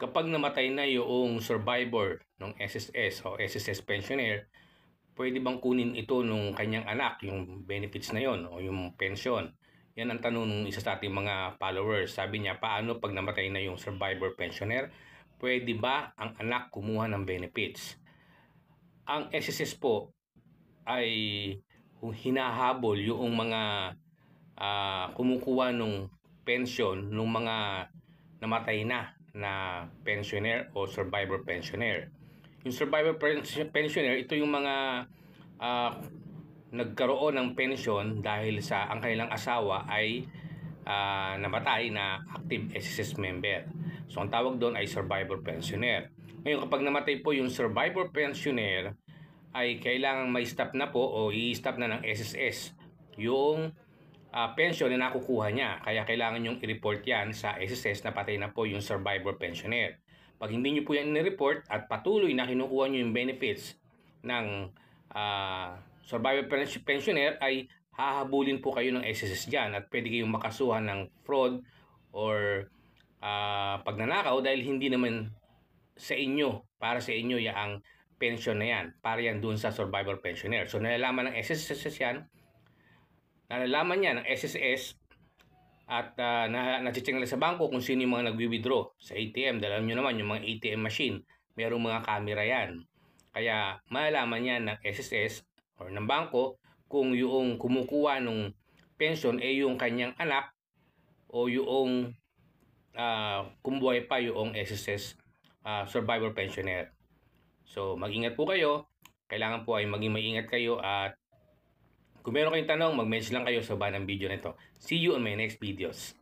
Kapag namatay na yung survivor ng SSS o SSS pensioner, pwede bang kunin ito nung kanyang anak, yung benefits na yon o yung pension? Yan ang tanong ng isa sa ating mga followers. Sabi niya, paano pag namatay na yung survivor pensioner? Pwede ba ang anak kumuha ng benefits? Ang SSS po ay hinahabol yung mga kumukuha ng pension ng mga namatay na pensioner o survivor pensioner. Yung survivor pensioner, ito yung mga nagkaroon ng pension dahil sa ang kanilang asawa ay namatay na active SSS member. So ang tawag doon ay survivor pensioner. Ngayon kapag namatay po yung survivor pensioner, ay kailangan may stop na po o i-stop na ng SSS yung pension na nakukuha niya. Kaya kailangan yung i-report yan sa SSS na patay na po yung survivor pensioner. Pag hindi nyo po yan i-report at patuloy na kinukuha nyo yung benefits ng survivor pensioner, ay hahabulin po kayo ng SSS dyan at pwede kayong makasuhan ng fraud or pagnanakaw dahil hindi naman sa inyo, para sa inyo ang pension na yan. Para yan dun sa survivor pensioner. So nalalaman ng SSS yan, nalalaman niya ng SSS at na-check nila sa bangko kung sino yung mga nagwi-withdraw sa ATM. Dahil nyo naman yung mga ATM machine, merong mga camera yan. Kaya malalaman niya ng SSS or ng bangko kung yung kumukuha ng pension ay yung kanyang anak o yung kumubuhay pa yung SSS survivor pensioner. So mag-ingat po kayo. Kailangan po ay maging maingat kayo at kung meron kayong tanong, mag-message lang kayo sa baba ng video nito. See you on my next videos.